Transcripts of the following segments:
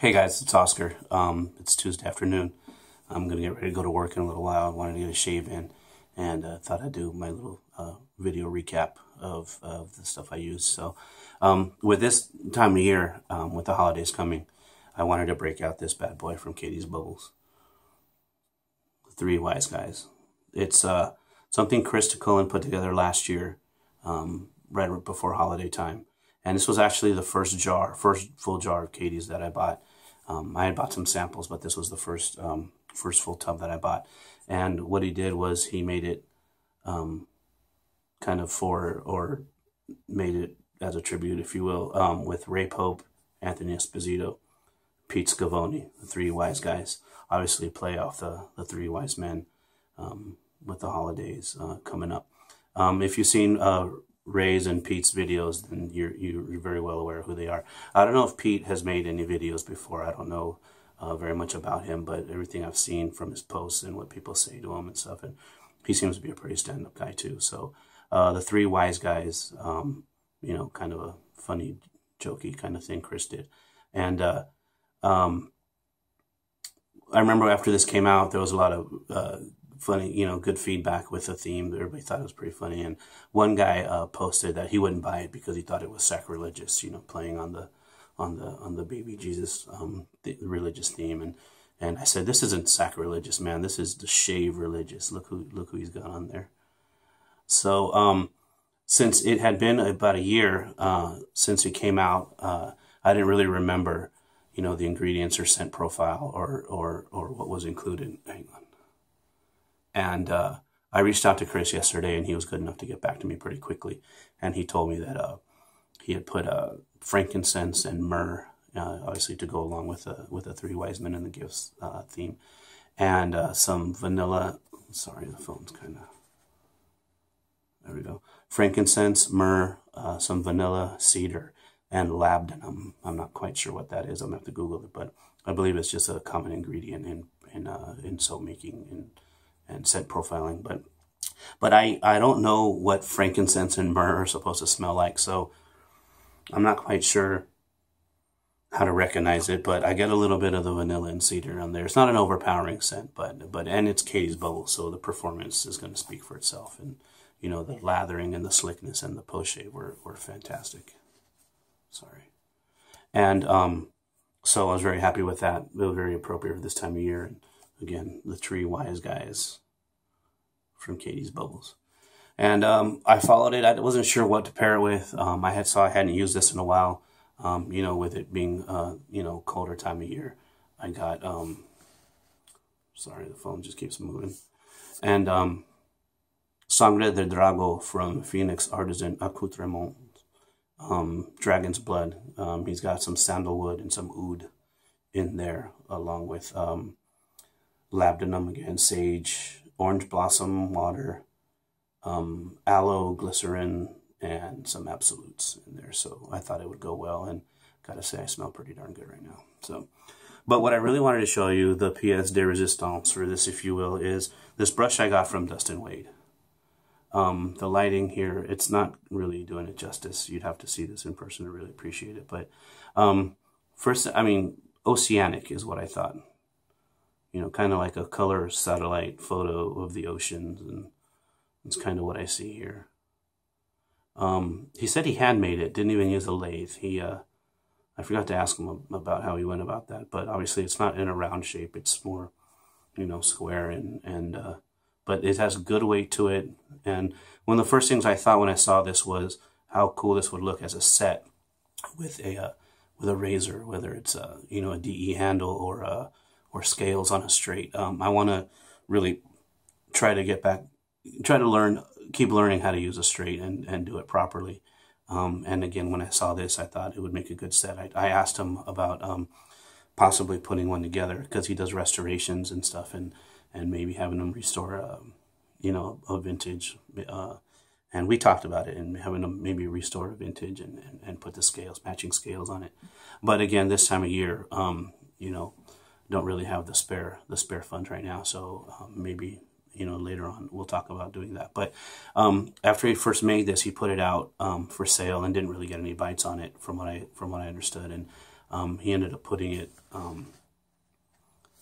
Hey guys, it's Oscar. It's Tuesday afternoon. I'm gonna get ready to go to work in a little while. I wanted to get a shave in, and thought I'd do my little video recap of the stuff I use. So, with this time of year, with the holidays coming, I wanted to break out this bad boy from Caties Bubbles. Three Wise Guys. It's something Chris Cullen put together last year, right before holiday time. And this was actually the first full jar of Caties that I bought. I had bought some samples, but this was the first full tub that I bought. And what he did was he made it made it as a tribute, if you will, with Ray Pope, Anthony Esposito, Pete Scavone, the Three Wise Guys. Obviously play off the Three Wise Men with the holidays coming up. If you've seen Ray's and Pete's videos, then you're very well aware of who they are. I don't know if Pete has made any videos before. I don't know very much about him, but everything I've seen from his posts and what people say to him and stuff, and he seems to be a pretty stand-up guy too. So the Three Wise Guys, you know, kind of a funny, jokey kind of thing Chris did. And I remember after this came out, there was a lot of funny, you know, good feedback with the theme. Everybody thought it was pretty funny. And one guy posted that he wouldn't buy it because he thought it was sacrilegious, you know, playing on the baby Jesus, the religious theme. And I said, this isn't sacrilegious, man. This is the shave religious. Look who he's got on there. So since it had been about a year since it came out, I didn't really remember, you know, the ingredients or scent profile or what was included. Hang on. And I reached out to Chris yesterday, and he was good enough to get back to me pretty quickly. And he told me that he had put frankincense and myrrh, obviously to go along with the Three Wise Men and the Gifts theme, and some vanilla. Sorry, the phone's kind of. There we go. Frankincense, myrrh, some vanilla, cedar, and labdanum. I'm not quite sure what that is. I'm gonna have to Google it, but I believe it's just a common ingredient in soap making and scent profiling. But I don't know what frankincense and myrrh are supposed to smell like, so I'm not quite sure how to recognize it. But I get a little bit of the vanilla and cedar on there. It's not an overpowering scent, but and it's Caties Bubbles, so the performance is going to speak for itself. And you know, the lathering and the slickness and the post shave were fantastic. Sorry. And so I was very happy with that. It was very appropriate for this time of year. And again, the Three Wise Guys from Caties Bubbles. And I followed it. I wasn't sure what to pair it with. I hadn't used this in a while. You know, with it being you know, colder time of year, I got sorry, the phone just keeps moving. And Sangre de Drago from Phoenix Artisan Accoutrement. Dragon's Blood. He's got some sandalwood and some oud in there, along with labdanum again, sage, orange blossom water, aloe, glycerin, and some absolutes in there. So I thought it would go well, and gotta say I smell pretty darn good right now. So, but what I really wanted to show you, the pièce de résistance for this, if you will, is this brush I got from Dustin Wade. The lighting here, it's not really doing it justice. You'd have to see this in person to really appreciate it. But first, I mean, oceanic is what I thought. You know, kind of like a color satellite photo of the oceans, and it's kind of what I see here. He said he handmade it, didn't even use a lathe. I forgot to ask him about how he went about that, but obviously it's not in a round shape. It's more, you know, square but it has good weight to it. And one of the first things I thought when I saw this was how cool this would look as a set with a razor, whether it's you know, a DE handle or scales on a straight. I want to really try to learn, keep learning how to use a straight and do it properly. And again, when I saw this, I thought it would make a good set. I asked him about possibly putting one together, because he does restorations and stuff, and maybe having them restore, you know, a vintage. And we talked about it, and having them maybe restore a vintage and put the scales, matching scales on it. But again, this time of year, you know, don't really have the spare funds right now. So maybe, you know, later on we'll talk about doing that. But after he first made this, he put it out for sale and didn't really get any bites on it, from what I understood. And He ended up putting it.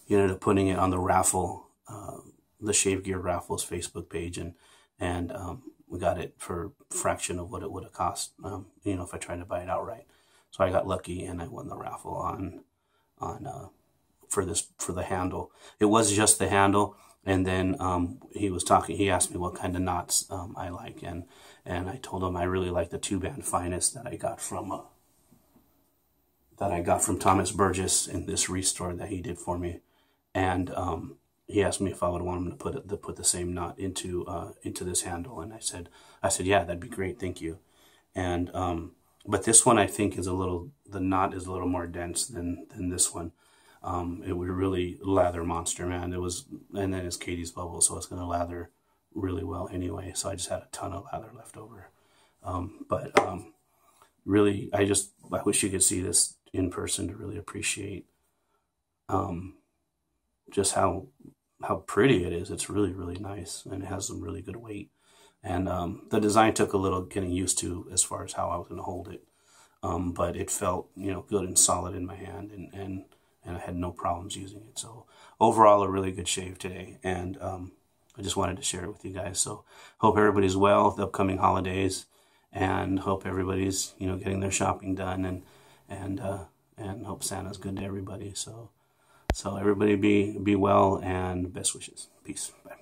He ended up putting it on the raffle, the Shave Gear Raffles Facebook page, and we got it for a fraction of what it would have cost, you know, if I tried to buy it outright. So I got lucky and I won the raffle on for the handle. It was just the handle, and then he asked me what kind of knots I like, and I told him I really like the 2-band Finest that I got from Thomas Burgess in this restore that he did for me. And he asked me if I would want him to put the same knot into this handle, and I said yeah, that'd be great, thank you. And but this one I think is the knot is a little more dense than this one. It was really lather monster, man. And then it's Caties bubble, so it's gonna lather really well anyway. So I just had a ton of lather left over. Really, I wish you could see this in person to really appreciate just how pretty it is. It's really, really nice, and it has some really good weight. And the design took a little getting used to as far as how I was going to hold it, but it felt, you know, good and solid in my hand, and I had no problems using it. So overall, a really good shave today, and I just wanted to share it with you guys. So hope everybody's well the upcoming holidays, and hope everybody's, you know, getting their shopping done, and hope Santa's good to everybody. So everybody be well, and best wishes. Peace. Bye.